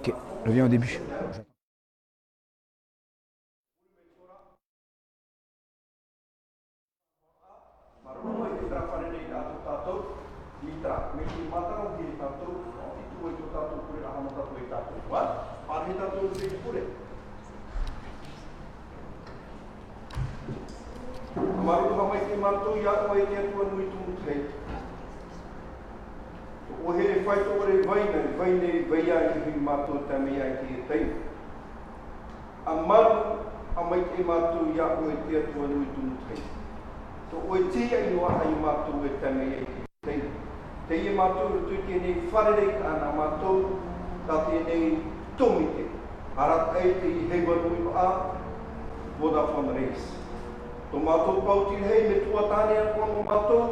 Ok, je viens au début. Maru hamai te matu ia mai te atua nui tumu te. O here whai tō ore vaine vaia i hui matu te mea i te tei. A maru hamai te matu ia mai te atua nui tumu te. Tō oe tia i noa ai matu e te mea i te tei. Te ia matu rutu tēnei wharerei ana matu ta tēnei tomite. Arat ei te i heiwa nui a Vodafone Race. Tō mātou pauti hei me tua tāne a kua mō mātou.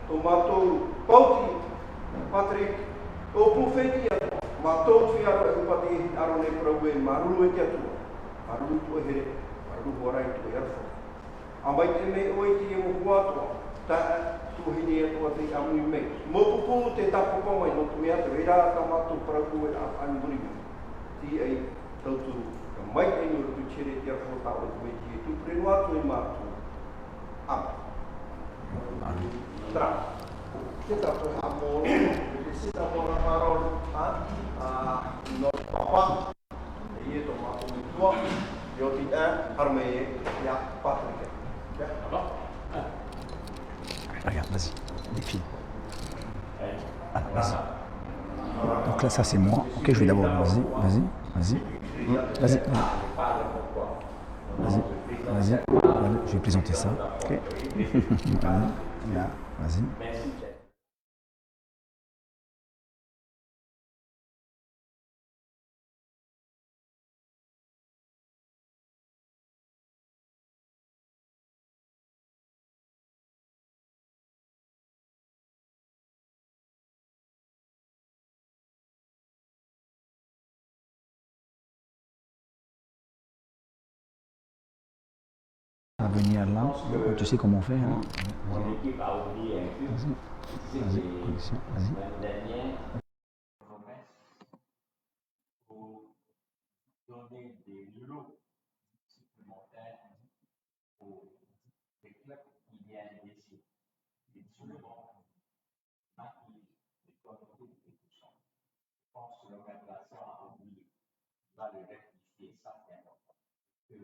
Tō mātou pauti, Patrick, o pūwheti a mātou tui aro e upate e aro nei prau e maruru e te atua. Maruru tua here, maruru horai tua e arwha. A mai te me oi te e mo huatua, ta tu hini atua te amui mei. Mō pupu te tapupa mai no tu mea te reira ta mātou prau e a anuri mei. Ti ei tauturu. Ka mai e nuru tu chere te arwha tāo e tu e ti e tu prenu atu e mātou. Tra. Kita pun amor, di orang maror, no papa, ini tu mak tua, yo tidak harmai ya Patrick. Ya, apa? Regarde, vas-y, défile. Vas-y. Donc là, ça c'est moi. Ok, je vais d'abord. Vas-y. Vas-y. Voilà, je vais présenter ça. Ok. Là, vas-y. À venir là, tu sais comment on fait, hein? Vas-y, connexion, vas-y. Donner des lots supplémentaires aux clubs qui viennent d'ici. Et souvent, maquille, l'économie et tout ça. Je pense que l'organisation a oublié, va le rectifier, ça c'est important. Que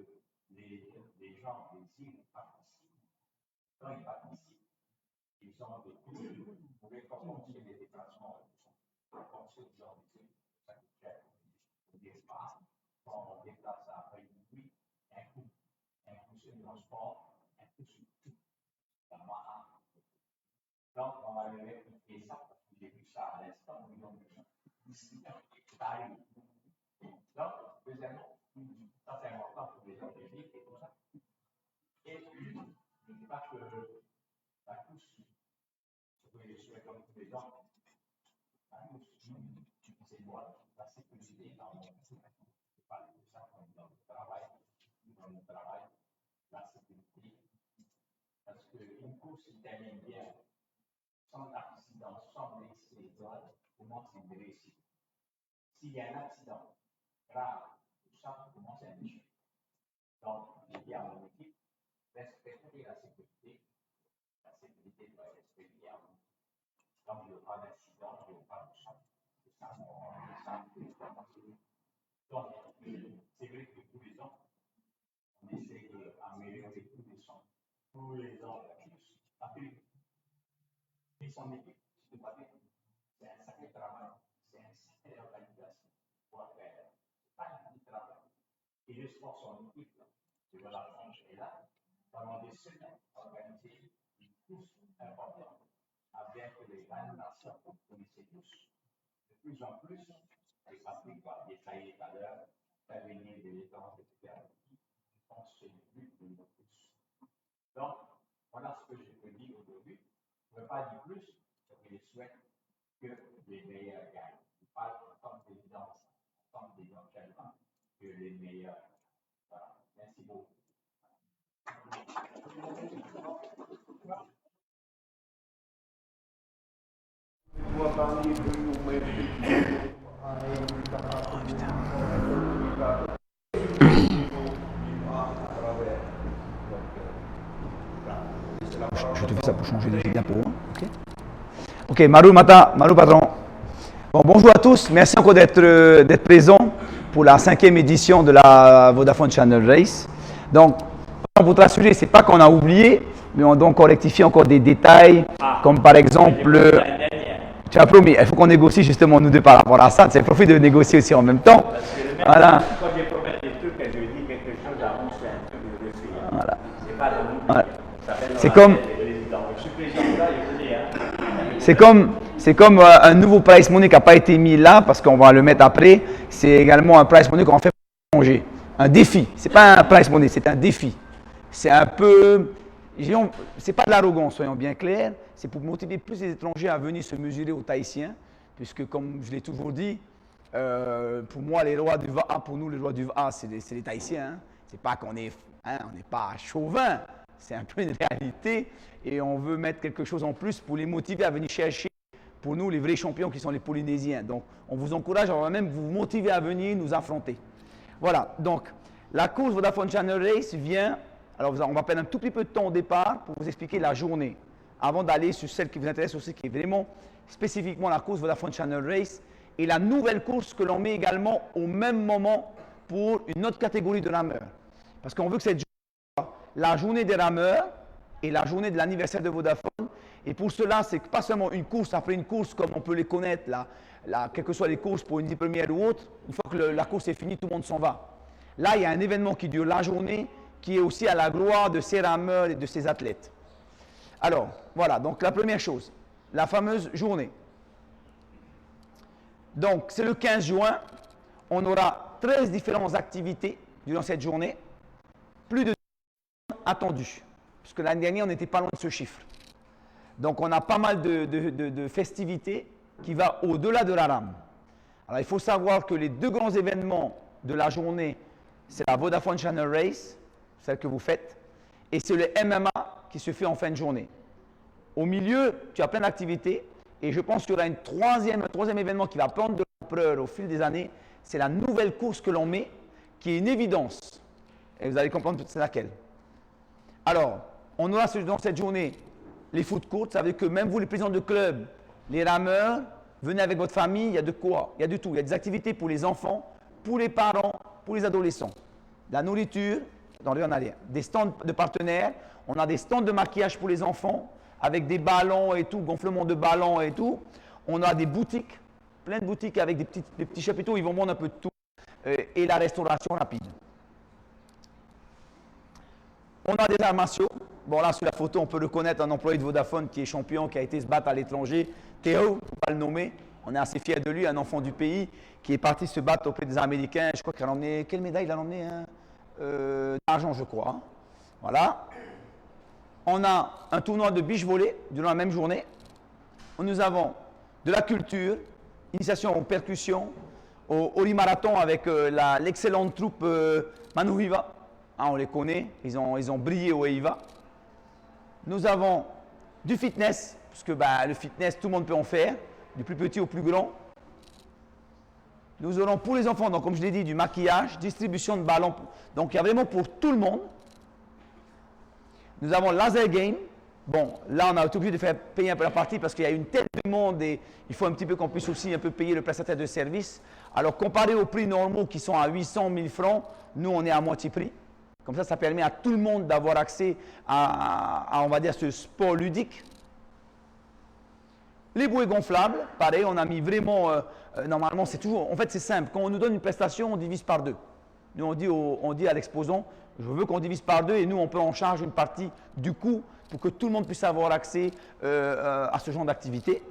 les gens désirent participer. Quand ils participent, ils ont des coûts pour récompenser les déplacements, pour penser aux gens d'ici, ça coûte cher, n'est-ce pas? Quand on déplace après une nuit, un coup sur le transport, un coup sur tout. Donc, on va le rectifier ça, parce que j'ai vu ça à l'instant, ils ont discuté ça arrive. Donc, deuxièmement, ça c'est important pour les gens publics et tout ça. Et je ne dis pas que la couche, c'est comme tous les gens, la couche, c'est moi, la sécurité dans mon parler de ça dans le travail, la sécurité, parce qu'une course se termine bien, sans accident, sans blessé, comment c'est réussi. S'il y a un accident grave, tout ça, comment c'est un échec. Donc, je dis à mon équipe, respectez la sécurité doit être respectée à vous. Donc, je ne veux pas d'accident, je ne veux pas de ça. C'est ça, donc, c'est vrai que tous les ans, on essaie d'améliorer tous les sons. Tous les ans, et son équipe, je ne pas dire, c'est un sacré travail, c'est une sacrée organisation pour faire. Ce n'est pas un petit travail. Et je pense son équipe, je vais la franchir là, pendant des semaines, organiser une course importante, avec les animations que vous connaissez tous. De plus en plus, et Patrick va détailler tout à l'heure, l'avenir de l'État, etc. Je pense que c'est le but de nos courses. Donc, voilà ce que je peux dire aujourd'hui. Je ne veux pas dire plus, parce que je souhaite que les meilleurs gagnent. Je parle en tant qu'évidence, en tant qu'éventuellement, que les meilleurs. Voilà. Merci beaucoup. Oh putain. je te fais ça pour changer de diapo. Ok, okay, Maru Mata, Maru Patron. Bon, bonjour à tous, merci encore d'être présents pour la 5e édition de la Vodafone Channel Race. Donc, on vous rassurer, ce n'est pas qu'on a oublié, mais on doit encore rectifier encore des détails, comme par exemple, tu as promis, il faut qu'on négocie justement nous deux par rapport à ça, c'est profit de négocier aussi en même temps. Parce que le même, Voilà. quand j'ai promis des trucs et je dis quelque chose avant, c'est un truc de refus. Voilà. C'est pas de nous. Voilà. Ça s'appelle C'est dans comme- la tête des présidents. Je suis président là, je vous dis, C'est comme un nouveau price money qui n'a pas été mis là, parce qu'on va le mettre après. C'est également un price money qu'on fait pour changer. Un défi. Ce n'est pas un price money, c'est un défi. C'est un peu. C'est pas de l'arrogance, soyons bien clairs. C'est pour motiver plus les étrangers à venir se mesurer aux Tahitiens. Puisque, comme je l'ai toujours dit, pour moi, les rois du VA, pour nous, les rois du VA, c'est les Tahitiens. Hein. C'est pas qu'on est. Hein, on n'est pas chauvin. C'est un peu une réalité. Et on veut mettre quelque chose en plus pour les motiver à venir chercher, pour nous, les vrais champions qui sont les Polynésiens. Donc, on vous encourage, on va même vous motiver à venir nous affronter. Voilà, donc, la course Vodafone Channel Race vient, alors on va prendre un tout petit peu de temps au départ pour vous expliquer la journée, avant d'aller sur celle qui vous intéresse aussi, qui est vraiment spécifiquement la course Vodafone Channel Race, et la nouvelle course que l'on met également au même moment pour une autre catégorie de rameurs. Parce qu'on veut que cette journée soit la journée des rameurs, et la journée de l'anniversaire de Vodafone. Et pour cela, c'est pas seulement une course après une course comme on peut les connaître, quelles que soient les courses pour une 10 première ou autre. Une fois que la course est finie, tout le monde s'en va. Là, il y a un événement qui dure la journée, qui est aussi à la gloire de ces rameurs et de ces athlètes. Alors, voilà, donc la première chose, la fameuse journée. Donc, c'est le 15 juin. On aura 13 différentes activités durant cette journée. Plus de attendus. Parce que l'année dernière, on n'était pas loin de ce chiffre. Donc, on a pas mal de festivités qui vont au-delà de la rame. Alors, il faut savoir que les deux grands événements de la journée, c'est la Vodafone Channel Race, celle que vous faites, et c'est le MMA qui se fait en fin de journée. Au milieu, tu as plein d'activités, et je pense qu'il y aura un troisième événement qui va prendre de l'ampleur au fil des années, c'est la nouvelle course que l'on met, qui est une évidence. Et vous allez comprendre c'est laquelle. Alors, on aura dans cette journée les foot courts, ça veut dire que même vous, les présidents de club, les rameurs, venez avec votre famille, il y a de quoi, il y a de tout. Il y a des activités pour les enfants, pour les parents, pour les adolescents. La nourriture, attendez, on a des stands de partenaires, on a des stands de maquillage pour les enfants, avec des ballons et tout, gonflement de ballons et tout. On a des boutiques, plein de boutiques avec des petits chapiteaux, ils vont vendre un peu de tout, et la restauration rapide. On a des arts martiaux. Bon, là, sur la photo, on peut reconnaître un employé de Vodafone qui est champion, qui a été se battre à l'étranger. Théo, il ne faut pas le nommer. On est assez fiers de lui, un enfant du pays qui est parti se battre auprès des Américains. Je crois qu'il a emmené. Quelle médaille il a emmené hein d'argent, je crois. Hein. Voilà. On a un tournoi de beach volley durant la même journée. Nous avons de la culture, initiation aux percussions, au marathon avec l'excellente troupe Manuhiva. Hein, on les connaît, ils ont brillé au EIVA. Nous avons du fitness, parce que le fitness, tout le monde peut en faire, du plus petit au plus grand. Nous aurons pour les enfants, donc comme je l'ai dit, du maquillage, distribution de ballons. Donc il y a vraiment pour tout le monde. Nous avons laser game. Bon, là on a été obligé de faire payer un peu la partie parce qu'il y a une telle demande et il faut un petit peu qu'on puisse aussi un peu payer le prestataire de service. Alors comparé aux prix normaux qui sont à 800 000 francs, nous on est à moitié prix. Comme ça permet à tout le monde d'avoir accès à, on va dire, ce sport ludique. Les bouées gonflables, pareil, on a mis vraiment, normalement c'est toujours, en fait c'est simple, quand on nous donne une prestation, on divise par deux. Nous on dit à l'exposant, je veux qu'on divise par deux et nous on prend en charge une partie du coût pour que tout le monde puisse avoir accès à ce genre d'activité.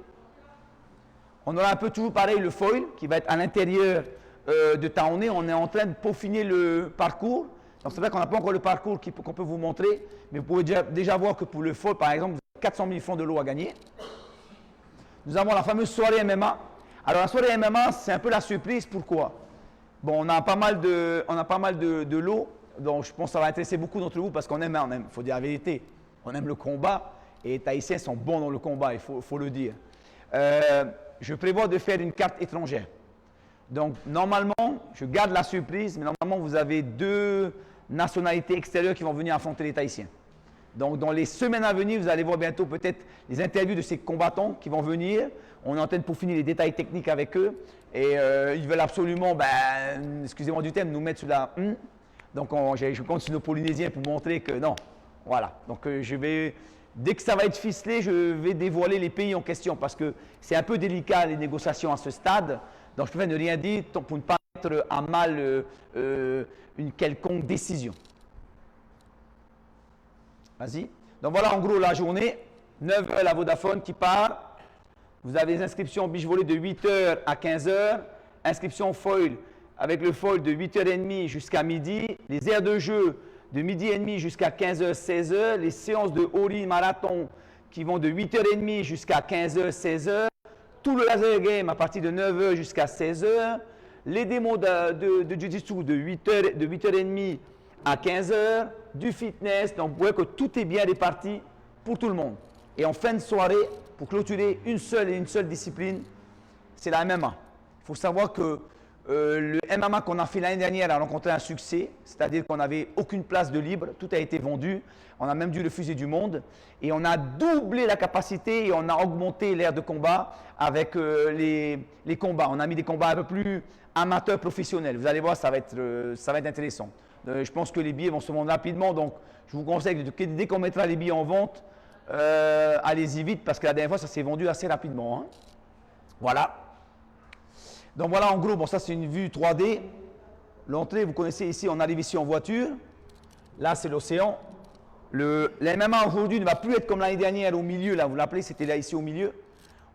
On aura un peu toujours pareil le foil qui va être à l'intérieur de Taoné, on est en train de peaufiner le parcours. Donc c'est vrai qu'on n'a pas encore le parcours qu'on peut vous montrer, mais vous pouvez déjà voir que pour le foil, par exemple, vous avez 400 000 francs de lot à gagner. Nous avons la fameuse soirée MMA. Alors la soirée MMA, c'est un peu la surprise. Pourquoi? Bon, on a pas mal de lots, donc je pense que ça va intéresser beaucoup d'entre vous parce qu'on aime, il faut dire la vérité, on aime le combat et les Tahitiens sont bons dans le combat, il faut le dire. Je prévois de faire une carte étrangère. Donc normalement, je garde la surprise, mais normalement vous avez 2 nationalités extérieures qui vont venir affronter les Tahitiens. Donc, dans les semaines à venir, vous allez voir bientôt peut-être les interviews de ces combattants qui vont venir. On est en train de peaufiner les détails techniques avec eux. Et ils veulent absolument, excusez-moi du terme, nous mettre sur la Donc, je compte sur nos Polynésiens pour montrer que non. Voilà. Donc, dès que ça va être ficelé, je vais dévoiler les pays en question parce que c'est un peu délicat les négociations à ce stade. Donc, je préfère ne rien dire pour ne pas mettre à mal une quelconque décision. Vas-y. Donc voilà en gros la journée. 9h la Vodafone qui part. Vous avez les inscriptions beach volley de 8h à 15h. Inscription foil avec le foil de 8h30 jusqu'à midi. Les aires de jeu de midi et demi jusqu'à 15h, 16h. Les séances de Ori marathon qui vont de 8h30 jusqu'à 15h, 16h. Tout le laser game à partir de 9h jusqu'à 16h. Les démos de Jiu-Jitsu de 8h30 à 15h, du fitness, donc vous voyez que tout est bien réparti pour tout le monde. Et en fin de soirée, pour clôturer une seule discipline, c'est la MMA. Il faut savoir que le MMA qu'on a fait l'année dernière a rencontré un succès, c'est-à-dire qu'on n'avait aucune place de libre, tout a été vendu, on a même dû refuser du monde, et on a doublé la capacité et on a augmenté l'aire de combat avec les combats. On a mis des combats un peu plus amateurs professionnels. Vous allez voir, ça va être intéressant. Je pense que les billets vont se vendre rapidement, donc je vous conseille que dès qu'on mettra les billets en vente, allez-y vite parce que la dernière fois ça s'est vendu assez rapidement. Hein. Voilà. Donc voilà en gros, bon ça c'est une vue 3D. L'entrée, vous connaissez ici, on arrive ici en voiture. Là c'est l'océan. La MMA aujourd'hui ne va plus être comme l'année dernière au milieu, là vous l'appelez, c'était là ici au milieu.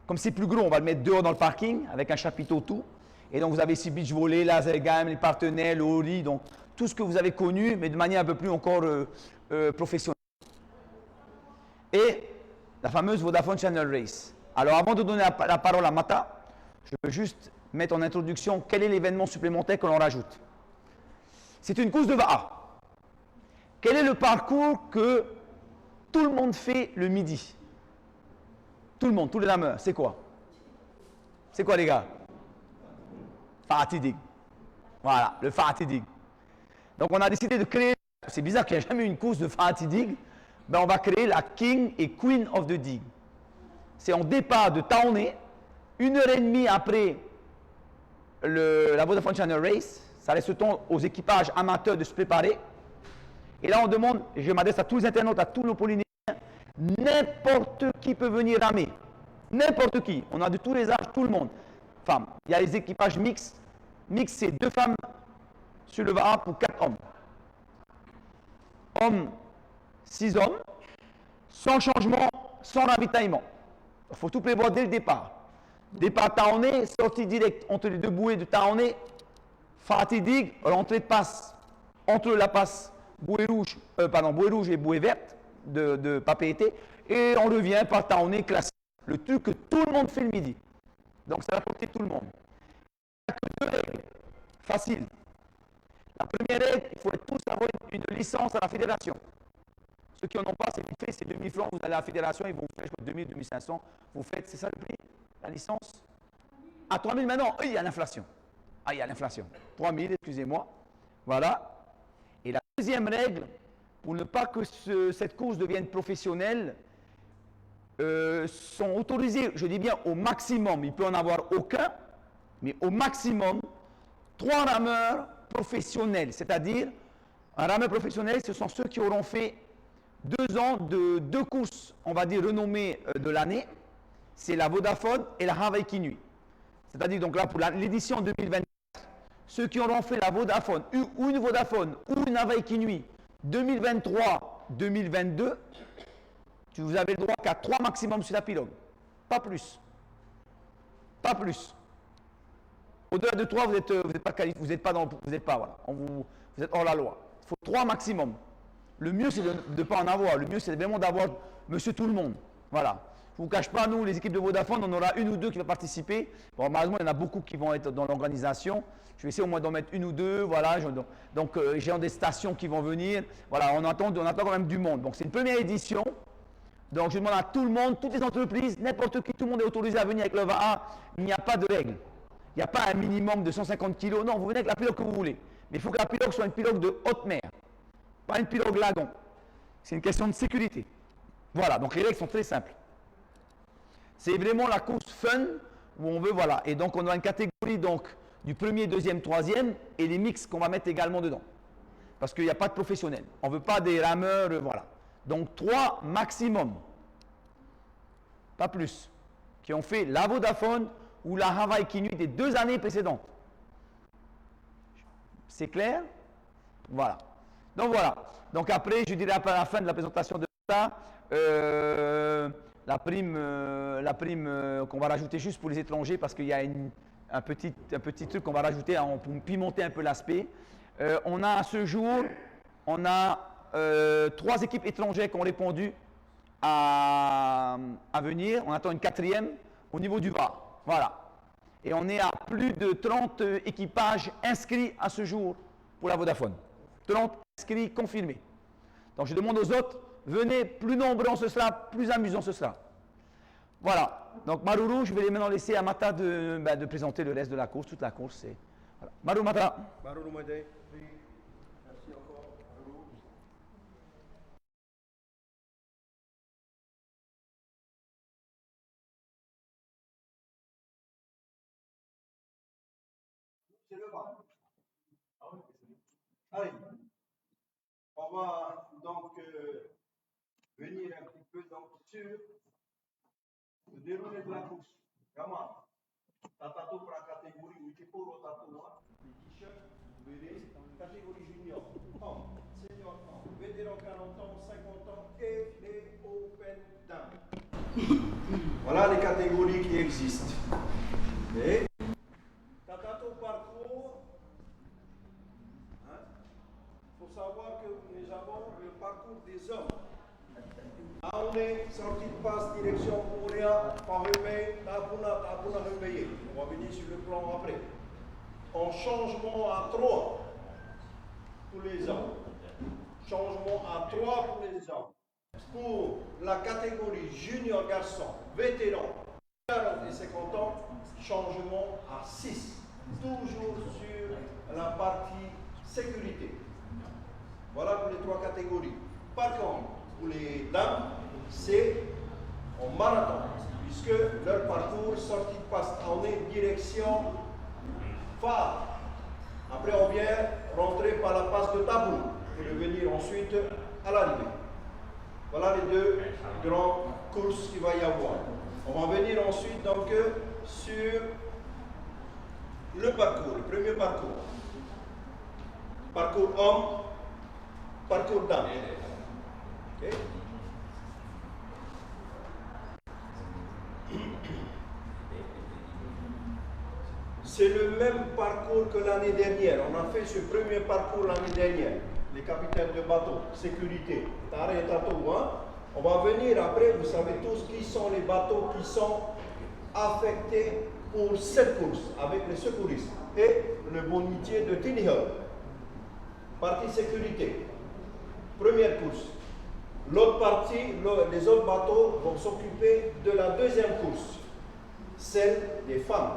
Comme c'est plus gros, on va le mettre dehors dans le parking avec un chapiteau tout. Et donc vous avez ici beach volley, laser game, les partenaires, le Ori, donc tout ce que vous avez connu, mais de manière un peu plus encore professionnelle. Et la fameuse Vodafone Channel Race. Alors avant de donner la parole à Mata, je veux juste mettre en introduction quel est l'événement supplémentaire que l'on rajoute. C'est une course de Va'a. Quel est le parcours que tout le monde fait le midi? Tout le monde, tous les rameurs, c'est quoi? C'est quoi les gars? Fatidig. Voilà, le Fatidig. Donc on a décidé de créer, c'est bizarre qu'il n'y ait jamais eu une course de Fatidig, ben on va créer la King et Queen of the Dig. C'est en départ de Taoné, 1h30 après la Vodafone Channel Race, ça laisse le temps aux équipages amateurs de se préparer. Et là on demande, et je m'adresse à tous les internautes, à tous nos Polynésiens, n'importe qui peut venir ramer. N'importe qui. On a de tous les âges, tout le monde. Femmes. Il y a les équipages mixtes. Mixte, c'est 2 femmes sur le Va'a pour 4 hommes. Hommes, 6 hommes, sans changement, sans ravitaillement. Il faut tout prévoir dès le départ. Départ Taoné, sortie directe entre les 2 bouées de Taoné, Fatidig, l'entrée de passe entre la passe bouée rouge et bouée verte de Papeete, et on revient par Taoné classique. Le truc que tout le monde fait le midi. Donc ça va porter tout le monde. Il n'y a que 2 règles. Facile. La première règle, il faut tous avoir une licence à la fédération. Ceux qui n'en ont pas, c'est vite fait, c'est 2000 francs, vous allez à la fédération, ils vont vous faire 2000, 2500, vous faites, c'est ça le prix, la licence? À 3000 maintenant, il y a l'inflation. Ah, il y a l'inflation. 3000, excusez-moi. Voilà. Et la deuxième règle, pour ne pas que cette course devienne professionnelle, sont autorisés, je dis bien au maximum, il peut en avoir aucun, mais au maximum, 3 rameurs professionnels, c'est-à-dire un rameur professionnel, ce sont ceux qui auront fait 2 ans de 2 courses, on va dire renommées de l'année, c'est la Vodafone et la Hawaii Kinui. C'est-à-dire donc là pour l'édition 2024, ceux qui auront fait la Vodafone ou une Vodafone ou une Hawaii Kinui 2023-2022, vous avez le droit qu'à 3 maximum sur la pirogue, pas plus. Pas plus. Au-delà de 3, vous n'êtes pas qualifié, vous n'êtes pas voilà, vous êtes hors la loi. Il faut 3 maximum. Le mieux, c'est de ne pas en avoir. Le mieux, c'est vraiment d'avoir monsieur tout le monde. Voilà. Je ne vous cache pas, nous, les équipes de Vodafone, on aura 1 ou 2 qui vont participer. Bon, malheureusement, il y en a beaucoup qui vont être dans l'organisation. Je vais essayer au moins d'en mettre 1 ou 2. Voilà. Donc, j'ai des stations qui vont venir. Voilà, on attend quand même du monde. Donc, c'est une première édition. Donc, je demande à tout le monde, toutes les entreprises, n'importe qui, tout le monde est autorisé à venir avec le Va'a. Il n'y a pas de règle. Il n'y a pas un minimum de 150 kg. Non, vous venez avec la pirogue que vous voulez. Mais il faut que la pirogue soit une pirogue de haute mer. Pas une pirogue lagon. C'est une question de sécurité. Voilà, donc les règles sont très simples. C'est vraiment la course fun où on veut, voilà. Et donc on a une catégorie donc, du premier, deuxième, troisième et les mix qu'on va mettre également dedans. Parce qu'il n'y a pas de professionnels. On ne veut pas des rameurs, voilà. Donc 3 maximum. Pas plus. Qui ont fait la Vodafone ou la Hawaii Kinnui des 2 années précédentes. C'est clair? Voilà. Donc voilà. Donc après, je dirais après la fin de la présentation de ça, la prime qu'on va rajouter juste pour les étrangers parce qu'il y a un petit truc qu'on va rajouter pour pimenter un peu l'aspect. On a à ce jour, on a 3 équipes étrangères qui ont répondu à venir. On attend une 4e au niveau du bas. Voilà. Et on est à plus de 30 équipages inscrits à ce jour pour la Vodafone. 30 inscrits confirmés. Donc je demande aux autres, venez, plus nombreux ce sera, plus amusant ce sera. Voilà. Donc Maruru, je vais maintenant laisser à Mata de présenter le reste de la course, toute la course. Voilà. Maruru Mata. Maruru Made. Merci encore. Maruru. C'est le bas. Allez. On va donc venir un petit peu donc, sur le déroulé de la course. Comment? Tatato pour la catégorie Wikiporo Tatoa, les t-shirts, vous verrez, catégorie junior, homme, senior homme, vétéran 40 ans, 50 ans et les open dames. Voilà les catégories qui existent. Et Tatato parcours. Il faut savoir que nous avons le parcours des hommes. Là, on est sorti de passe, direction Ouria, Parumé, Tapuna Rembeye. On va venir sur le plan après. En changement à 3 pour les hommes. Changement à 3 pour les hommes. Pour la catégorie junior garçon, vétéran, 40 et 50 ans, changement à 6. Toujours sur la partie sécurité. Voilà pour les 3 catégories. Par contre, pour les dames, c'est en marathon, puisque leur parcours sortie de passe, on est direction phare. Après, on vient rentrer par la passe de Tabou pour revenir ensuite à l'arrivée. Voilà les 2 grandes courses qu'il va y avoir. On va venir ensuite donc sur le parcours, le premier parcours. Parcours homme, parcours dame. Okay. C'est le même parcours que l'année dernière. On a fait ce premier parcours l'année dernière. Les capitaines de bateau, sécurité, Tare et Tato. On va venir après, vous savez tous qui sont les bateaux qui sont affectés pour cette course avec les secouristes et le bonitier de Tiniho. Partie sécurité. Première course. L'autre partie, les autres bateaux vont s'occuper de la deuxième course, celle des femmes.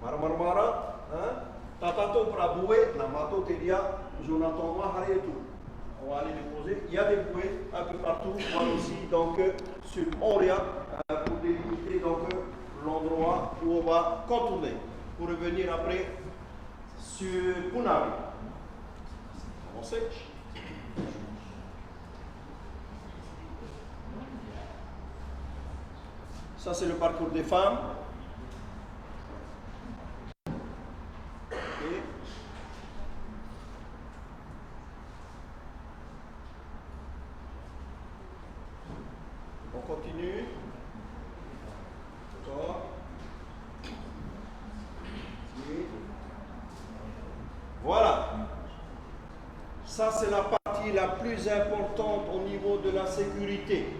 Marmara, Tatato Praboué, la Mato Teria, Jonathan Mahare et tout. On va aller les poser. Il y a des bouées un peu partout, moi aussi, donc sur Oria, pour délimiter l'endroit où on va contourner, pour revenir après sur Punavi. Avancez. Ça, c'est le parcours des femmes. Et on continue. D'accord. Et voilà. Ça, c'est la partie la plus importante au niveau de la sécurité.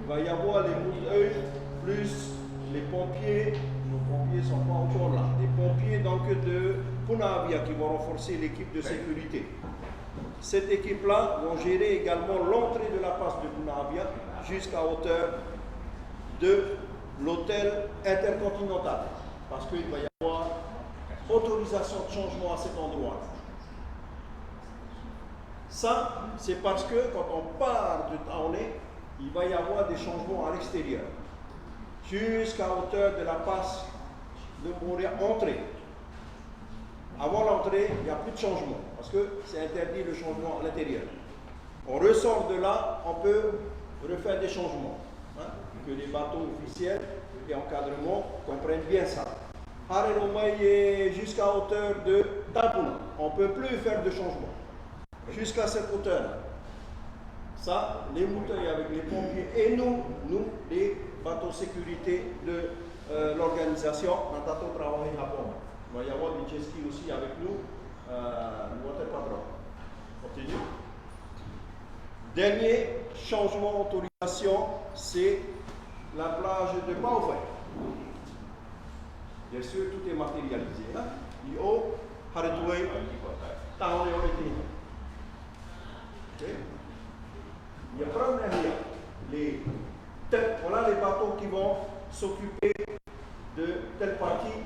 Il va y avoir les mouteuils plus les pompiers. Nos pompiers ne sont pas encore là. Les pompiers donc de Punavia qui vont renforcer l'équipe de sécurité. Cette équipe-là va gérer également l'entrée de la passe de Punavia jusqu'à hauteur de l'hôtel intercontinental. Parce qu'il va y avoir autorisation de changement à cet endroit. Ça, c'est parce que quand on part de Taoné, il va y avoir des changements à l'extérieur. Jusqu'à hauteur de la passe de Montréal, entrée. Avant l'entrée, il n'y a plus de changement, parce que c'est interdit le changement à l'intérieur. On ressort de là, on peut refaire des changements. Hein, que les bateaux officiels et encadrement comprennent bien ça. Harelomai jusqu'à hauteur de Tapuna. On ne peut plus faire de changement. Jusqu'à cette hauteur-là. Ça, les moutons avec les pompiers et nous, les bateaux sécurité de l'organisation, Natato Travail Japon. Il va y avoir des jet skis aussi avec nous, Water Patrol. Continue. Dernier changement d'autorisation, c'est la plage de Pauvre. Bien sûr, tout est matérialisé. Hein? Io, Haretoué, Taoné, il y a voilà les bateaux qui vont s'occuper de telle partie.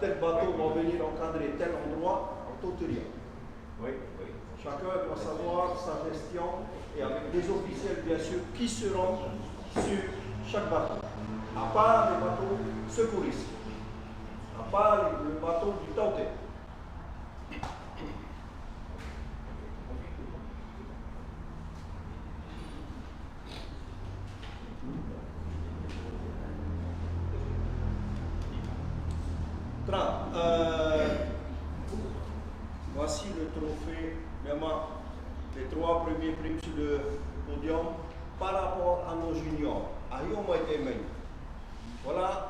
Tel bateau va venir encadrer tel endroit en Toteria. Oui. Chacun doit savoir sa gestion et avec des officiels bien sûr qui seront sur chaque bateau. À part les bateaux secouristes. À part le bateau du Tauté. Voici le trophée, vraiment les 3 premiers primes sur le podium par rapport à nos juniors. Voilà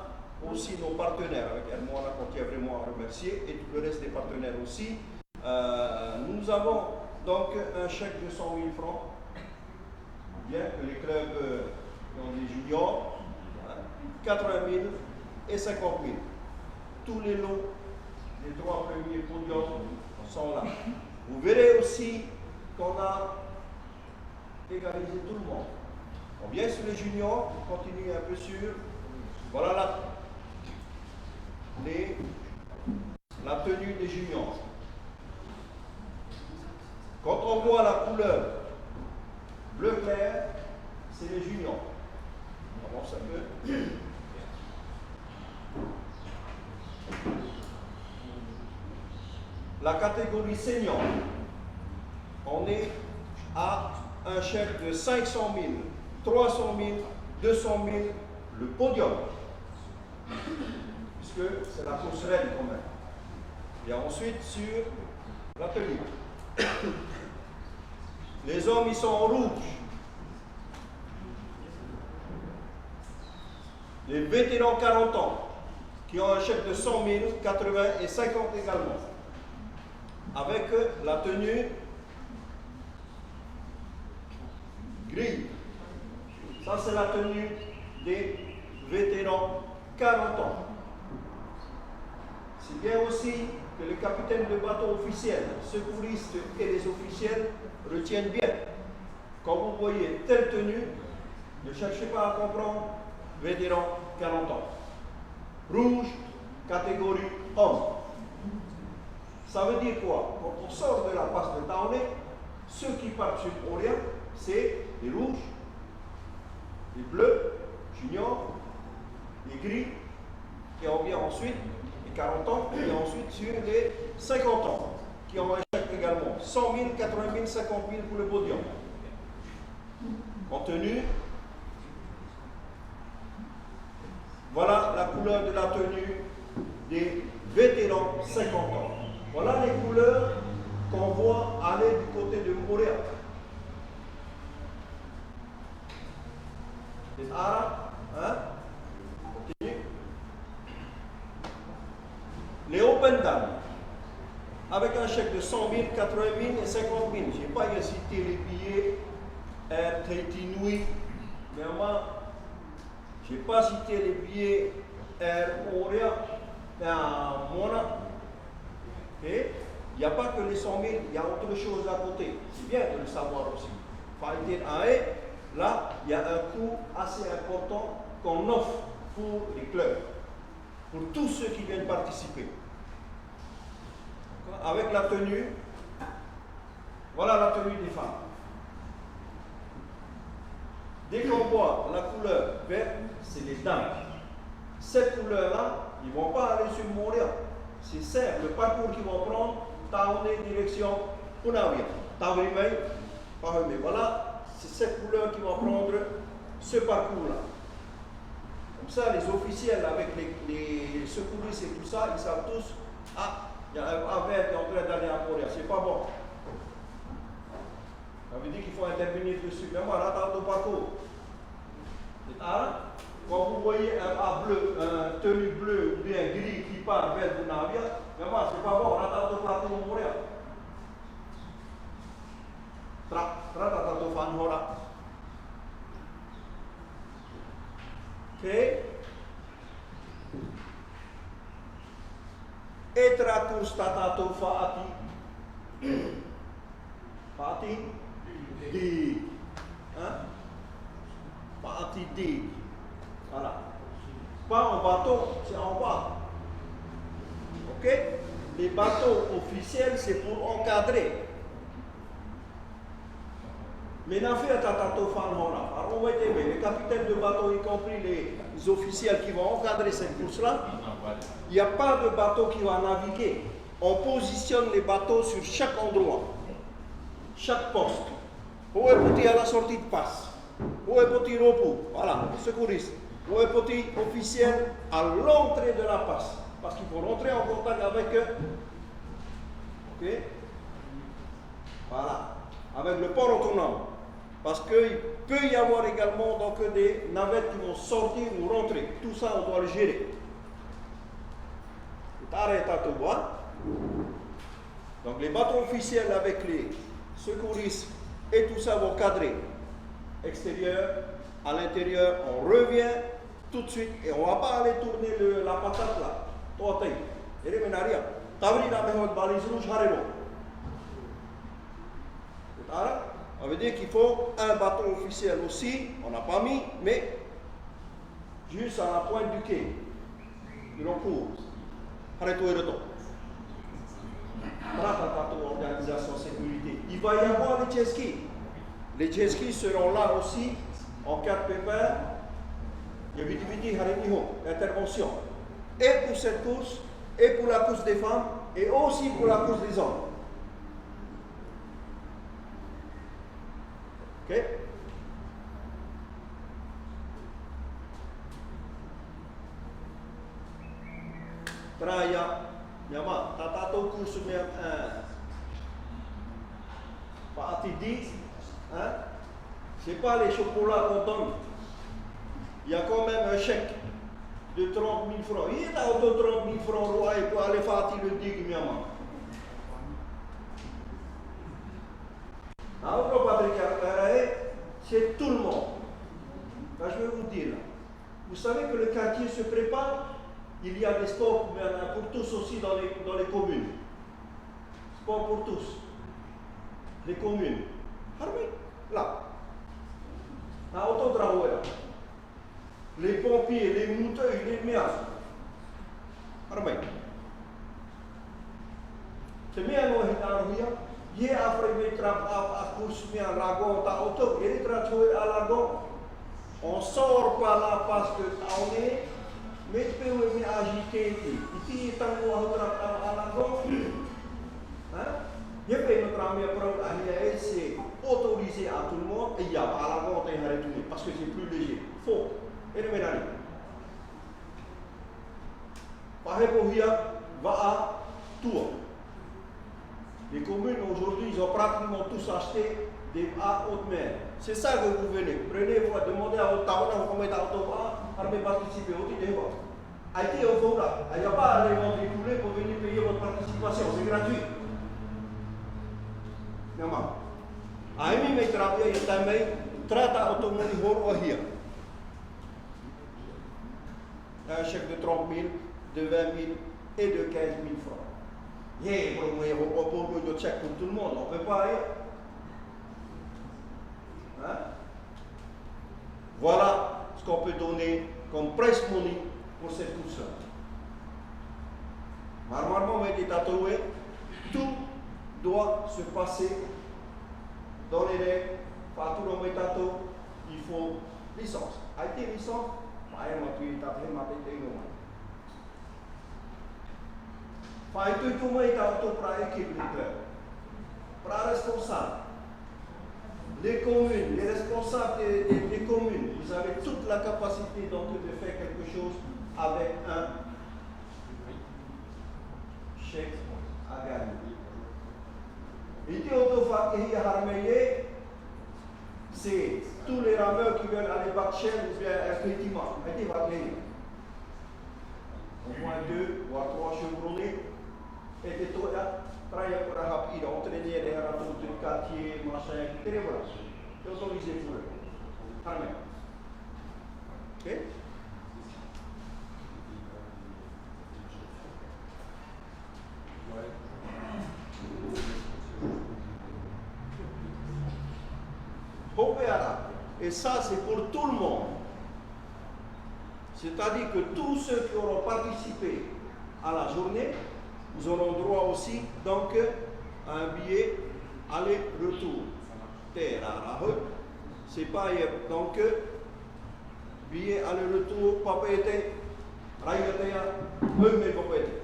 aussi nos partenaires, avec Hermona qu'on tient vraiment à remercier, et tout le reste des partenaires aussi. Nous avons donc un chèque de 100 000 francs, bien que les clubs ont des juniors, 80 000 et 50 000. Tous les lots des 3 premiers podiums sont là. Vous verrez aussi qu'on a égalisé tout le monde. On vient sur les juniors, on continue un peu sur. Voilà la tenue des juniors. Quand on voit la couleur bleu clair, c'est les juniors. On avance un peu. La catégorie senior, on est à un chèque de 500 000, 300 000, 200 000, le podium, puisque c'est la course reine quand même. Et ensuite sur la tenue. Les hommes, ils sont en rouge. Les vétérans 40 ans, qui ont un chèque de 100 000, 80 et 50 également. Avec la tenue grise. Ça, c'est la tenue des vétérans 40 ans. C'est bien aussi que les capitaines de bateaux officiels, secouristes et les officiels retiennent bien. Quand vous voyez telle tenue, ne cherchez pas à comprendre, vétérans 40 ans. Rouge, catégorie homme. Ça veut dire quoi? Quand on sort de la passe de Taoné, ceux qui partent sur Orient, c'est les rouges, les bleus, juniors, les gris, et on vient ensuite, les 40 ans, et ensuite sur les 50 ans, qui ont un chèque également. 100 000, 80 000, 50 000 pour le podium. En tenue, voilà la couleur de la tenue des vétérans 50 ans. Voilà les couleurs qu'on voit aller du côté de Montréal. Les Arabes, hein? Continue. Les Open Dames, avec un chèque de 100 000, 80 000 et 50 000. Je n'ai pas cité les billets Air Tahiti-Nui, mais moi, je n'ai pas cité les billets Air Montréal, Mona. Okay. Il n'y a pas que les 100 000, il y a autre chose à côté. C'est bien de le savoir aussi. Là, il y a un coût assez important qu'on offre pour les clubs. pour tous ceux qui viennent participer. Avec la tenue, voilà la tenue des femmes. Dès qu'on voit la couleur verte, c'est les dames. Cette couleur-là, ils ne vont pas aller sur Montréal. C'est ça, le parcours qu'ils vont prendre, Taoné, direction Punavia. Taoné, mais voilà, c'est cette couleur qu'ils vont prendre ce parcours-là. Comme ça, les officiels avec les secouristes et tout ça, ils savent tous, ah, il y a un vert qui est en train d'aller à Montréal, c'est pas bon. Ça veut dire qu'il faut intervenir dessus. Mais moi, là, dans le parcours, quand vous voyez un bleu, un tenue bleue ou bien gris qui part vers le navire, mais moi, c'est pas bon, là, dans le parcours de Montréal. Ok? Etratur statato faati. Faati? Di. Hein? Faati di. Voilà. Pas en bateau, c'est en bas. Ok? Les bateaux officiels, c'est pour encadrer. Mais n'a fait tatato fanhora. Alors, les capitaines de bateau, y compris les officiels qui vont encadrer cette course-là, il n'y a pas de bateau qui va naviguer. On positionne les bateaux sur chaque endroit, chaque poste. Où est petit à la sortie de passe? Où est petit repos? Voilà, secouriste. Où est petit officiel à l'entrée de la passe? Parce qu'il faut rentrer en contact avec eux. Ok? Voilà. Avec le port autonome. Parce qu'il peut y avoir également donc des navettes qui vont sortir ou rentrer. Tout ça, on doit le gérer. Donc les bateaux officiels avec les secouristes et tout ça vont cadrer. Extérieur, à l'intérieur, on revient tout de suite et on ne va pas aller tourner la patate là. Ça veut dire qu'il faut un bateau officiel aussi, on n'a pas mis, mais juste à la pointe du quai. Il en court. Arrête-toi le temps. Organisation sécurité. Il va y avoir les jet skis. Les jet skis seront là aussi en cas de pépin. Il y a intervention. Et pour cette course, et pour la course des femmes, et aussi pour la course des hommes. Ok? Traya, Yama, Tatato course même pas dit, hein? C'est pas les chocolats qu'on donne. Il y a quand même un chèque de 30 000 francs. Il y a auto 30 000 francs roi et pour aller faire le dig, Yama. Alors, Patrick, c'est tout le monde. Là, je vais vous dire, là. Vous savez que le quartier se prépare. Il y a des sports pour tous aussi dans les communes. Sport pour tous. Les communes. Là. À Autodraoué. Les pompiers, les mouteurs, les mias. C'est bien, il y a après à course bien lagon ta auto, il est à lagon. On sort par là parce que on est, mais tu peux agiter. Ici, tant qu'on à lagon, hein? Il y a notre ami c'est autorisé à tout le monde et il y a pas à lagon parce que c'est plus léger. Faux. Et le ménage. Par exemple, va à Tours. Les communes aujourd'hui, ils ont pratiquement tous acheté des A haute mer. C'est ça que vous venez. Prenez, vous demandez à Ottawa, comment est Ottawa, armée participer au titre. Haïti, au fond là. Il n'y a pas à aller vendre des poulets pour venir payer votre participation. C'est gratuit. Non, Aïmi, mais travailler, il y a un traité automobile au Ohia. Un chèque de 30 000, de 20 000 et de 15 000 francs. Yeah, pour nous, chèque pour tout le monde, on ne peut pas aller. Hein? Voilà ce qu'on peut donner comme prize money pour cette course-là. Normalement, on dit tatoué, tout doit se passer dans les règles. Partout dans mes tatouages, il faut licence. A été licence, il m'a tué tatoué, m'a été non. Pas tout le monde est auto pour l'équipe de club. Pour responsable. Les communes, les responsables des communes, vous avez toute la capacité donc de faire quelque chose avec un chèque à gagner. Et c'est tous les rameurs qui veulent aller battre cher ou bien effectivement, au moins 2 ou 3 chevronnés et des taux là. Travailler pour la rapide, entraîner les ratours du quartier, machin, etc. Voilà. C'est autorisé pour eux. Amen. Ok? Et ça, c'est pour tout le monde. C'est-à-dire que tous ceux qui auront participé à la journée, nous aurons droit aussi donc à un billet aller-retour. C'est pas donc billet aller-retour, papa était, raïgatea, mais papa était.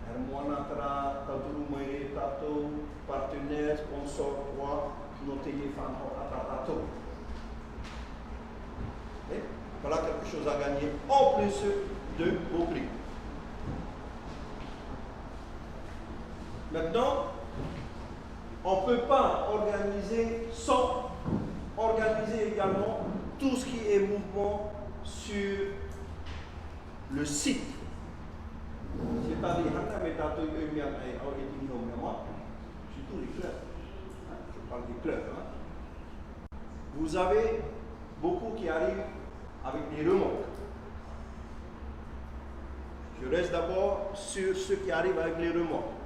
Hermoanatra, Taturu Maire, Tato, partenaire, sponsor, quoi, noté fan Tato. Voilà quelque chose à gagner en plus de vos prix. Maintenant, on ne peut pas organiser sans organiser également tout ce qui est mouvement sur le site. C'est-à-dire, surtout les clubs. Je parle des clubs. Vous avez beaucoup qui arrivent avec des remorques. Je reste d'abord sur ceux qui arrivent avec les remorques.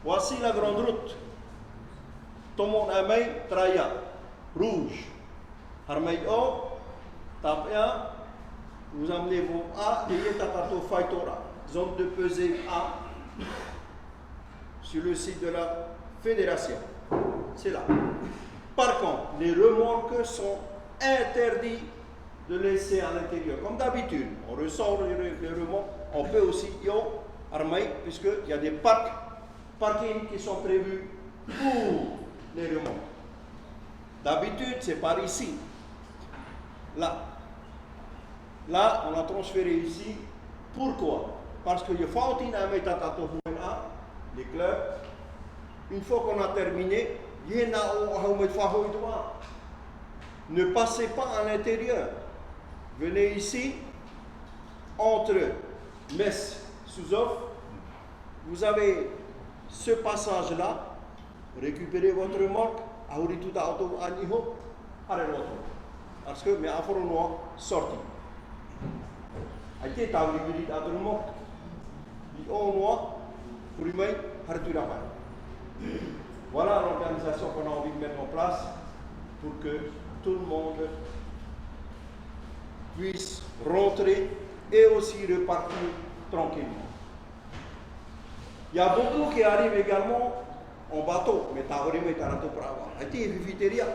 Voici la grande route. Tout le monde a mis Traya, rouge. Harmei O, Tapia, vous emmenez vos A, et Tapato Faitora, zone de pesée A, sur le site de la fédération. C'est là. Par contre, les remorques sont interdits de laisser à l'intérieur. Comme d'habitude, on ressort les remorques, on peut aussi y armer, puisqu'il y a des parkings qui sont prévus pour les remorques. D'habitude, c'est par ici. Là. Là, on a transféré ici. Pourquoi? Parce que les clubs, une fois qu'on a terminé, ne passez pas à l'intérieur. Venez ici, entre Metz, Souzov, vous avez ce passage-là, récupérez votre remorque, parce que mes afro-noirs sortent. Voilà l'organisation qu'on a envie de mettre en place pour que tout le monde puisse rentrer et aussi repartir tranquillement. Il y a beaucoup qui arrivent également en bateau, mais tu as vraiment été rato pour avoir. Tu es viviteria.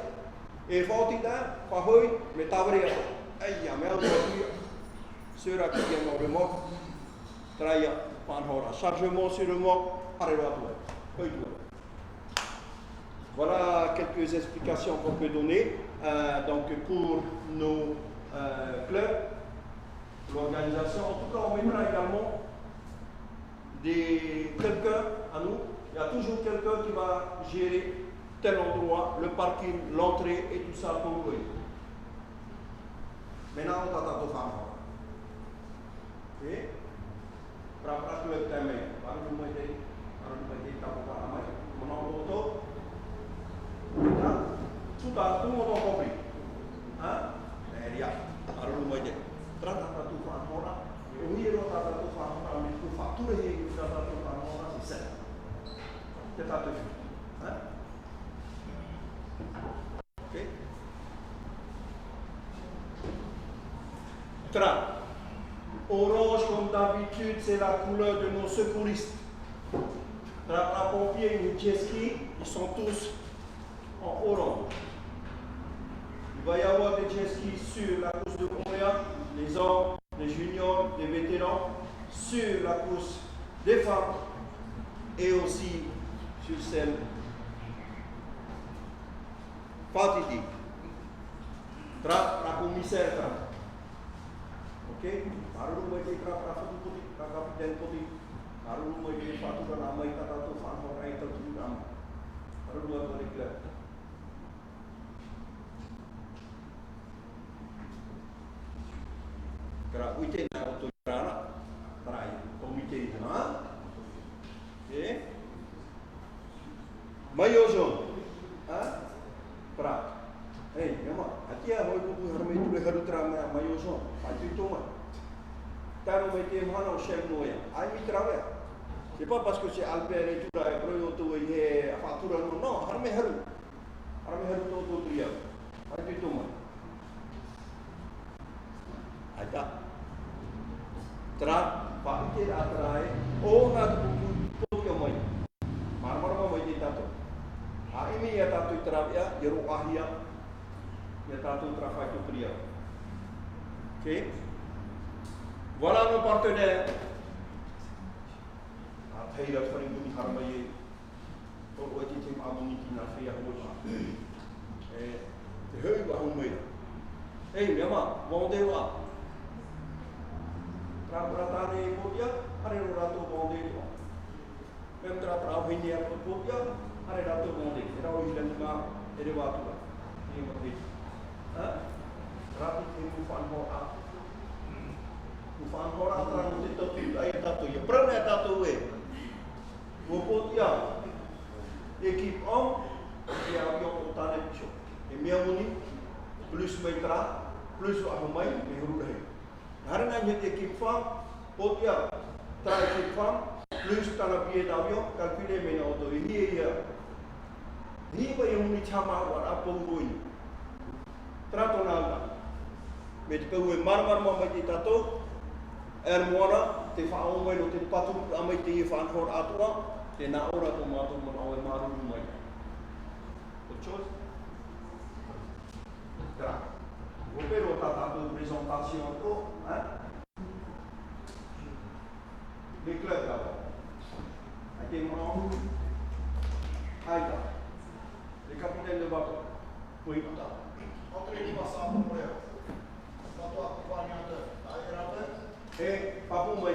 Et faut que tu aies mais tu as vraiment. Aïe, mais on ceux-là qui viennent en remorque, travaillent en chargement sur remorque, arrêtez à toi. Voilà quelques explications qu'on peut donner donc pour nos clubs, l'organisation. En tout cas, on mettra également quelqu'un à nous. Il y a toujours quelqu'un qui va gérer tel endroit, le parking, l'entrée et tout ça pour vous. Maintenant, on t'attend de faire. Ok? Berapa club kami? Baru rumah jadi tahu apa namanya? Menolak itu. Sudah tu mau kopi. Dia baru rumah jadi. Terus tu fan orang. Ini lo tu fan orang itu faktur yang kita tu fan orang sisa. Kita tu. Okay. Terus Orange, comme d'habitude, c'est la couleur de nos secouristes. La pompier et les jet ski, ils sont tous en orange. Il va y avoir des jet skis sur la course de Montréal, les hommes, les juniors, les vétérans, sur la course des femmes et aussi sur celle Fatidi. La commissaire. Ok? Baru mulai kerap putih, kapiten putih. Baru mulai patuh dan amai kata tu fan orang itu tu am. Baru dua kali kelak. Kerap weekend nak tu kerana terakhir komite itu, ha? Okay? Mayo John, ha? Kerap. Hey, memang. Hati ya, mau buku harus itu leharu terang Mayo John. Pasti tu mah. Taruh metti mana chef noya. Ai mi travaille. C'est pas parce que c'est Albert et tout là, et puis tout est facture non, harme haru tout dia. Ai tu mah. Ada. Tra pakir atrai, oh nak buku yang mai. Marmar mai di tato. Ini ya tato travaille, jeru ahia. Ya tato travaille tout dia. OK? Voilà nos partenaires. Après, il a fallu que nous travaillions pour que nous ayons fait un peu et c'est eux qui ont fait. Eh, maman, vendez-moi. Travailler pour bien, allez nous rater vender. Même travailler pour bien, allez rater vender. C'est là où il y a des gens et des voitures. Hein? Rapide, nous faisons un Ufan orang terang itu ayat satu ya. Pernah ayat satu Wopot ya. Ekip om ya avion utane picho. Emiamuni plus metra plus ahumai mehurudai. Hari nanya ekip fam pot ya. Tra ekip fam plus tanah biaya avion kalkule mena auto ini ya. Ini yang muni chama war apa urui. Tra tonalda. Metpewe mar mamai tato. Ermona te whaau mai no te patu amai te i whanhor atua, te na ora to mātou mana o e maruru mai. Autre chose? Grave. Vous pouvez faire une présentation. Hein? Les clubs d'abord. Avec mon Aïda. Les capitaines de bateau. Oui, Entrez passar por ela. Bateau acompanhante. Et Papou Moïse.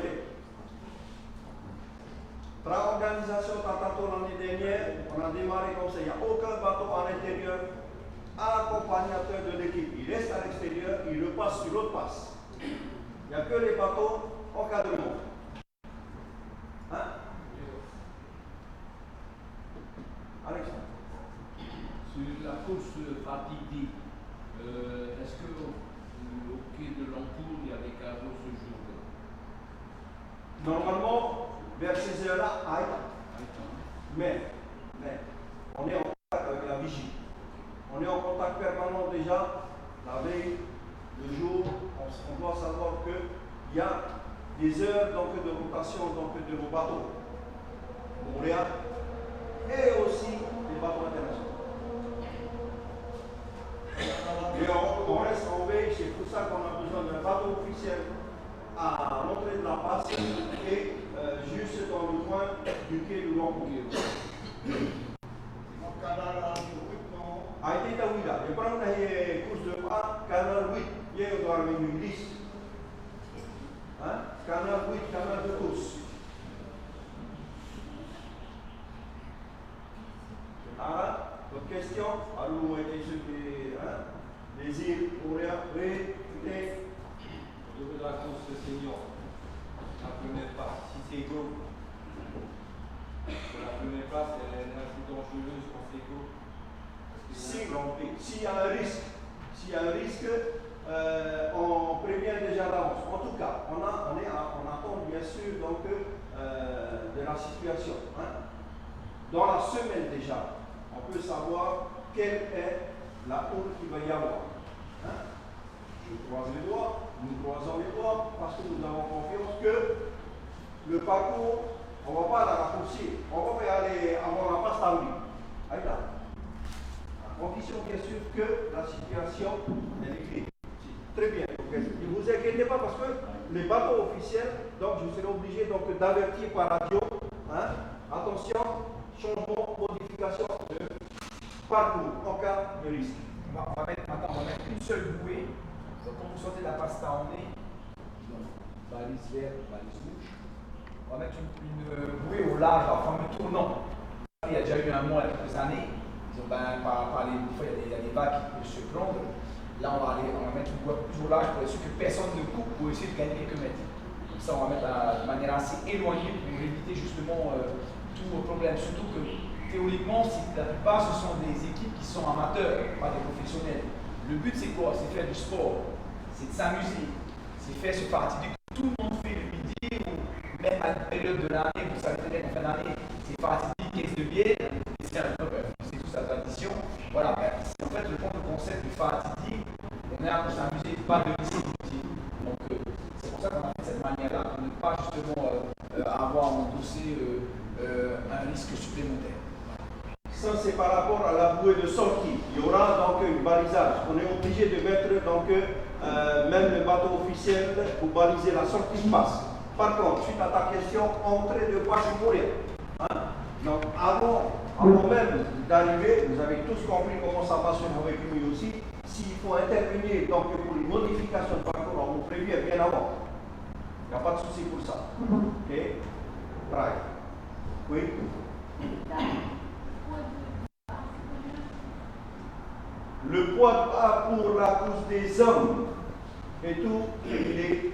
Pour l'organisation Tatato l'année dernière, on a démarré comme ça. Il n'y a aucun bateau à l'intérieur accompagnateur de l'équipe. Il reste à l'extérieur, il repasse sur l'autre passe. Il n'y a que les bateaux encadrement. Hein? Alexandre. Sur la course Fatidi, est-ce que au quai de l'Encours, il y a des carreaux ce jour? Normalement, vers ces heures-là, mais, on est en contact avec la vigie. On est en contact permanent déjà. La veille, le jour, on doit savoir qu'il y a des heures donc, de rotation donc, de vos bateaux. Montréal et aussi des bateaux internationaux. Et on reste en veille, c'est pour ça qu'on a besoin d'un bateau officiel à l'entrée de la passe et juste dans le coin du quai de l'Encours. A été tawida, et pendant la course de pas, canal 8, il y a une liste. Hein? Canal 8, canal de course. Alors, votre question, alors vous avez les îles, Montréal, oui, De la course senior, la première place, si c'est go, la première place elle est assez dangereuse quand c'est go. S'il y a un risque, on prévient déjà d'avance. En tout cas, on attend bien sûr donc, de la situation. Hein. Dans la semaine déjà, on peut savoir quelle est la route qu'il va y avoir. Hein. Je croise les doigts, nous croisons les doigts parce que nous avons parcours, on ne va pas la raccourcir. On va aller avoir la passe à lui. À condition bien sûr que la situation est écrite. Très bien. Donc, ne vous inquiétez pas parce que les bateaux officiels, donc je serai obligé donc d'avertir par radio. Attention, changement, modification de parcours en cas de risque. On va mettre une seule bouée. Donc quand vous sortez de la pasta en nez, donc balise verte, balise rouge, on va mettre une bouée au large, en fameux tournant. Il y a déjà eu un mois il y a quelques années. Des fois il y a des vagues qui peuvent se prendre. Là on va mettre une bouée plus au large pour être sûr que personne ne coupe pour essayer de gagner quelques mètres. Comme ça on va mettre de manière assez éloignée pour éviter justement tout problème. Surtout que théoriquement, la plupart ce sont des équipes qui sont amateurs, pas des professionnels. Le but c'est quoi? C'est faire du sport, c'est de s'amuser, c'est faire se fatiguer que tout le monde fait le midi ou même à une période de l'année, vous savez très bien qu'en fin d'année, c'est fatigue, caisse de bière, et c'est toute sa tradition. Voilà, c'est en fait le concept du fatigue, on est là pour s'amuser, pas de risque inutile. Donc c'est pour ça qu'on a fait de cette manière-là, pour ne pas justement avoir à endosser un risque supplémentaire. Ça, c'est par rapport à la bouée de sortie. Il y aura donc un balisage. On est obligé de mettre donc même le bateau officiel pour baliser la sortie de passe. Par contre, suite à ta question, entrée de passe pour rien. Donc avant même d'arriver, vous avez tous compris comment ça passe avec lui aussi. S'il faut intervenir donc pour les modifications de parcours, on vous prévient bien avant. Il n'y a pas de souci pour ça. Ok? Right. Oui? Le poids de pas pour la course des hommes et tout, il est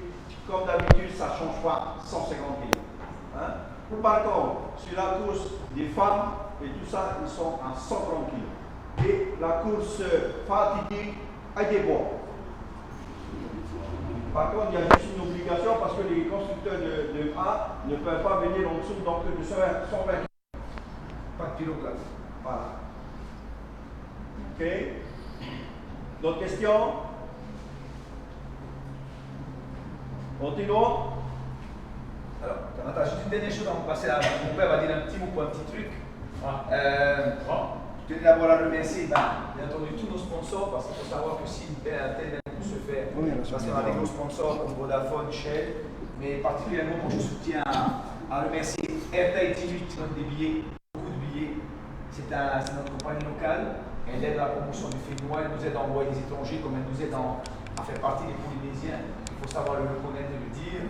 comme d'habitude, ça ne change pas 150 kg. Par contre, sur la course des femmes et tout ça, ils sont à 130 kg. Et la course fatigue à des bois. Par contre, il y a juste une obligation parce que les constructeurs de A ne peuvent pas venir en dessous donc, de 120 kg. Pas de kilogramme. Voilà. Ok. D'autres questions? Continuons. Alors, Jonathan, juste une dernière chose avant de passer à mon père va dire un petit mot pour un petit truc. Je tenais d'abord à remercier bien entendu tous nos sponsors parce qu'il faut savoir que si un tel événement se fait, parce qu'on a des gros sponsors comme Vodafone, Shell, mais particulièrement je soutiens à remercier Airtel TV qui donne des billets, beaucoup de billets. C'est notre compagnie locale. Elle aide à la promotion du Fénois, elle nous aide à envoyer des étrangers, comme elle nous aide à faire partie des Polynésiens. Il faut savoir le reconnaître et le dire.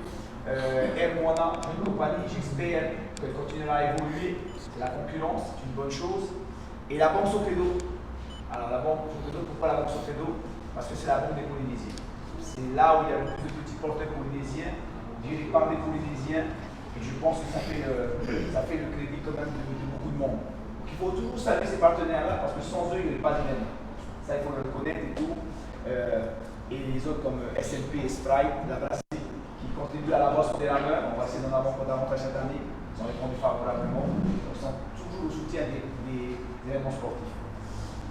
Air Moana, une compagnie, j'espère qu'elle continuera à évoluer. C'est la concurrence, c'est une bonne chose. Et la Banque Sofredo. Alors la Banque Sofredo, pourquoi la Banque Sofredo? Parce que c'est la banque des Polynésiens. C'est là où il y a le plus de petits porteurs polynésiens, dirigés par des Polynésiens. Et je pense que ça fait le crédit quand même de beaucoup de monde. Il faut toujours saluer ces partenaires-là parce que sans eux, il n'y aurait pas d'événement. Ça, il faut le reconnaître et tout. Et les autres comme SMP et Sprite, la brasserie, qui contribuent à la boisson des rameurs. On va essayer d'en avoir davantage cette année. Ils ont répondu favorablement. On sent toujours le soutien des événements sportifs.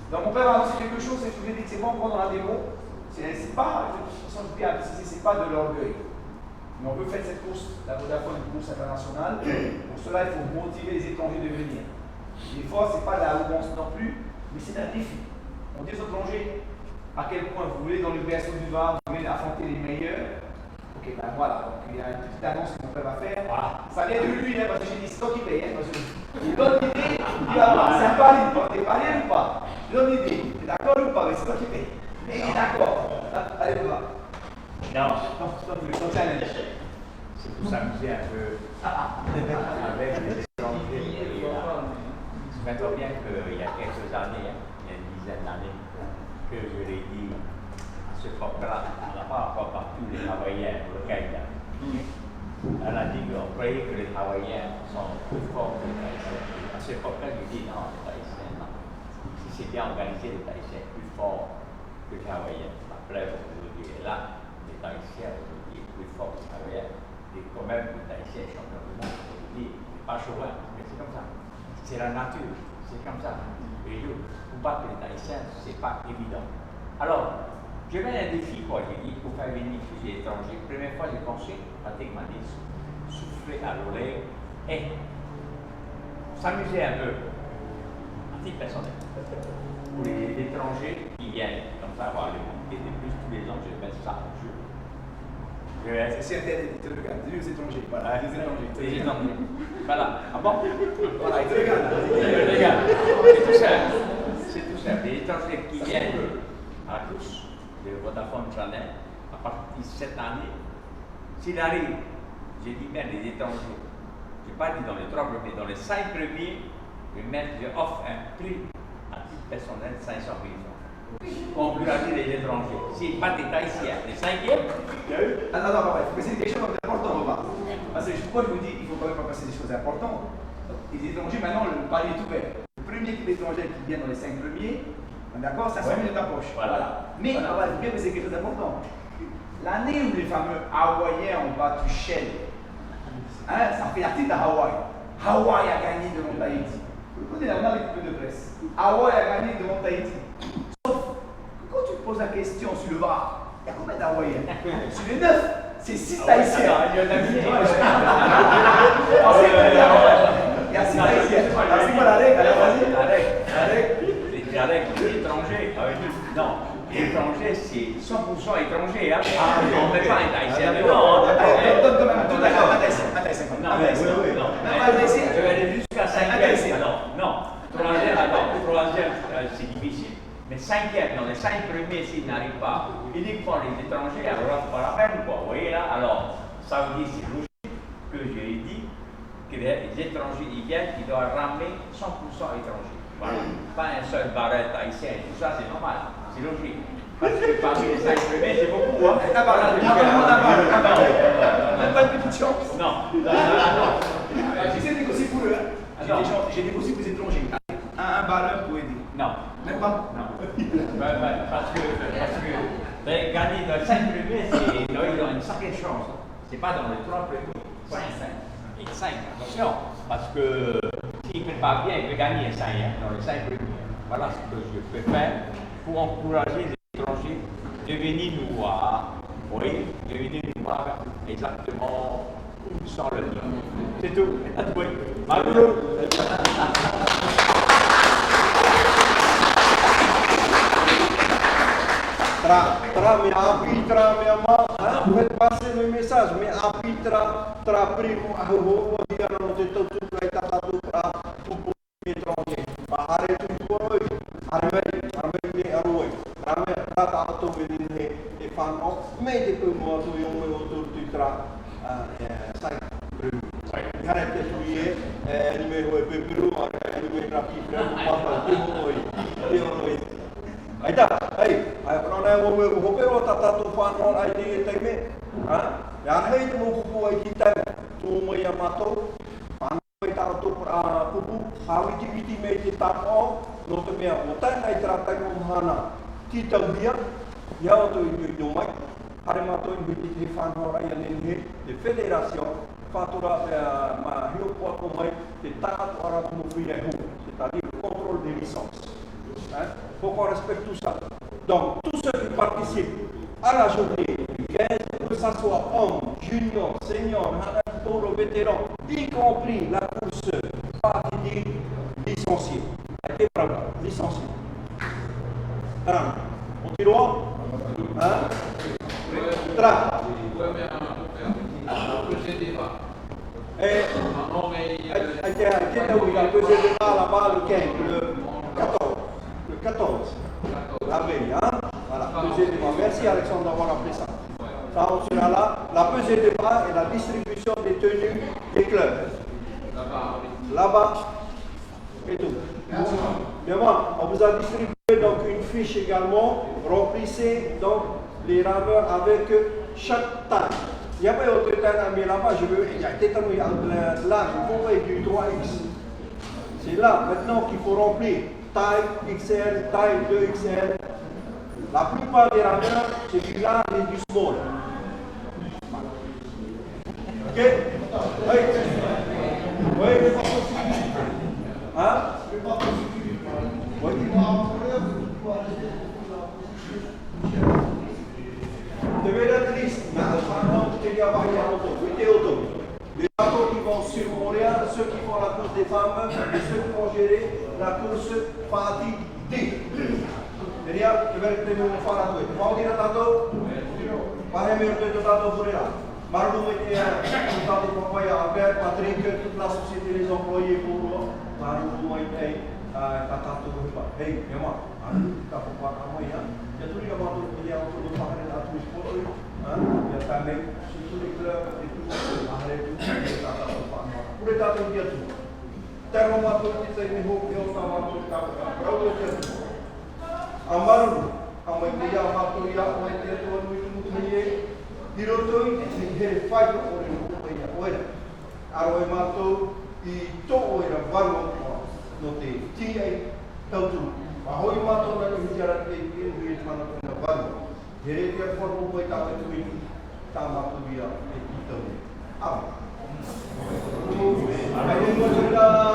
Donc, mon père a annoncé quelque chose, et je vous ai dit que c'est pas encore dans la démo. C'est pas, de toute façon, je dis à c'est pas de l'orgueil. Mais on veut faire cette course, la Vodafone, une course internationale. Pour cela, il faut motiver les étrangers de venir. Des fois, ce n'est pas de la arrogance non plus, mais c'est un défi. On dit aux étrangers à quel point vous voulez dans le berceau du Var, vous voulez affronter les meilleurs. Ok, ben voilà, donc il y a une petite annonce que mon père va faire. Ça vient de lui, parce que j'ai dit c'est toi qui paye. Parce que il donne l'idée, il dit ah, c'est un pari, t'es pari ou pas? Il donne l'idée, t'es d'accord ou pas? Mais c'est toi qui paye. Mais il est d'accord. Allez, on va. Non, Ton challenge. c'est pour s'amuser un peu avec les étrangers. Souviens-toi bien qu'il y a quelques années, il y a une dizaine d'années, que je l'ai dit à ce époque-là, on n'a pas encore partout les Hawaïens au Canada. Elle a dit qu'on croyait que les Hawaïens sont plus forts que les Tahitiens. À ce époque-là, je dis non, les Tahitiens, non. Si c'est bien organisé, les Tahitiens sont plus forts que les Hawaïens. La preuve aujourd'hui est là, les Tahitiens aujourd'hui sont plus forts que les Hawaïens. Et quand même, les Tahitiens sont champions du monde aujourd'hui, c'est pas chauvin, mais c'est comme ça. C'est la nature, c'est comme ça. Et pour battre les Tahitiens, c'est pas évident. Alors, je mets un défi, quoi. J'ai dit, il faut faire venir plus d'étrangers. Première fois, j'ai pensé, Patrick m'a dit, souffler à l'oreille et s'amuser un peu, à titre personnel. Pour les étrangers qui viennent, comme ça, voir les montées de plus tous les ans, je vais mettre ça en jeu. C'est interdit, tu regardes, les étrangers, voilà, les étrangers. Les étrangers. Voilà. Ah bon? Voilà, ils te regardent. Regarde, c'est tout simple. C'est tout simple. Les étrangers qui viennent à la course de Vodafone Chanel, à partir de cette année, s'il arrive, j'ai dit bien les étrangers, je n'ai pas dit dans les 3 premiers, dans les 5 premiers, je offre un prix à titre personnel 500 000 francs. Pour encourager les étrangers. Si pas des Haïtiens, les 5e, Non, mais c'est des choses importantes, parce que pourquoi je vous dis qu'il ne faut quand même pas passer des choses importantes. Les étrangers, maintenant, le palier est ouvert. Le premier étranger qui vient dans les 5 premiers, d'accord, ça se met dans ta poche. Voilà. Mais il faut bien que c'est quelque chose d'important. L'année où les fameux Hawaïens ont battu Shell, ça fait l'article d'Hawaï. Hawaï a gagné devant Tahiti. Vous connaissez là, on a l'équipe de presse. Hawaï a gagné devant Tahiti. Sauf que quand tu te poses la question sur le bar, il y a combien d'Hawaïens? Sur les 9, c'est 6 Tahitiens. Il y a 6 Tahitiens. C'est quoi la règle? Alors vas-y. La règle. les étrangers. Non, les étrangers, c'est 100% étrangers. Hein. On ne met pas un Haïtien dedans. Je vais aller jusqu'à 5e. Non, troisième, c'est difficile. Mais 5e, dans les 5 premiers, s'ils n'arrivent pas, uniquement les étrangers, alors c'est pas la peine, quoi. Vous voyez là, alors, ça veut dire, c'est logique que je l'ai dit, que les étrangers, ils viennent, ils doivent ramener 100% étrangers. Voilà. Pas un seul barrette haïtien, tout ça, c'est normal, c'est logique. Parce que parmi les 5 premiers, c'est beaucoup, hein. Même pas une petite chance. Non. J'essaie de négocier pour eux. J'ai négocié pour les étrangers. Un barreur pour aider. Non. Même pas? Non. Parce que gagner dans les 5 premiers, ils ont une sacrée chance. C'est pas dans les 3 premiers. 5. Et 5, attention. Parce que s'il ne fait pas bien, il peut gagner 5 dans les 5 premiers. Voilà ce que je peux faire pour encourager les étrangers de venir nous voir. Oui, de venir nous voir exactement où sont le nom. C'est tout. Oui. Malheureux. Mais apitra, mais vous faites passer le message, mais apitra, primo, dire non te totu kai tatatu pra tupu étranger. Arrête une fois, arrête aroi. Rame rata auto vedine e fanno, mais de peu moi tu yon me autour du tra sai primo. Arrête de tuer numéro peu plus, numéro rapide, papa tu Aida, kalau nak ngomong tata tu panon ID time, yang hai tu buku ID time, tu maya mato, panon kita tu buku, awiti me kita oh, noto me otan ai trata kumhana, kita dia, ya tu itu mai, hari mato inviti di panon yang ini di federation, fatura ma hiu kuat kumai, kita tu orang kumpunya hu, c'est-à-dire le contrôle des licences. Il faut qu'on respecte tout ça. Donc, tous ceux qui participent à la journée du 15, que ce soit hommes, juniors, seniors, pour vétérans, y compris la course partie licenciée. Licencié. On dit droit? Tra. Et là-bas le 15, le 14. La veille, voilà, pesée des bras. Merci Alexandre d'avoir appelé ça. Ça, on sera là. La pesée des bras et la distribution des tenues des clubs. Là-bas. Et tout. Bien, on vous a distribué donc une fiche également. Remplissez donc les rameurs avec chaque taille. Il n'y a pas d'autre taille, mais là-bas, je veux. Il y a peut-être là, je veux du 3X. C'est là maintenant qu'il faut remplir. Taille XL, taille 2XL. La plupart des rameurs, c'est du large et du small. Ok? Oui. Oui. Hein? Oui. Devait être liste. Mais je t'ai dit avant, il y a auto. des femmes et ceux qui vont gérer la course partie D. Jadi, kita mau fara tu. Mau tidak tahu? Paham itu tahu boleh. Baru itu ya, kita di Papaya, Albert, Patrick, toute la société, les employés pour baru itu kata tu berapa. Hey, memang, kita buat apa ya? Jadi dia baru dia untuk pakai atau sport itu, ya kami situ di klub itu ahli itu kita tahu apa. Boleh tahu dia tu. Termometer kita ini hobi sama tu kita baru dia tu. Amaru, amai dia batu ya, amai dia tu itu mungkin Hirotoi he fai o ore no ia oera. Aro e matou I to oera varu no te tia tautu. Ma hoi matou na ni jara te ki ui mana na varu. Here te for o mai ta te ui ta matou ia e ki tau. Ai. Ai mo jara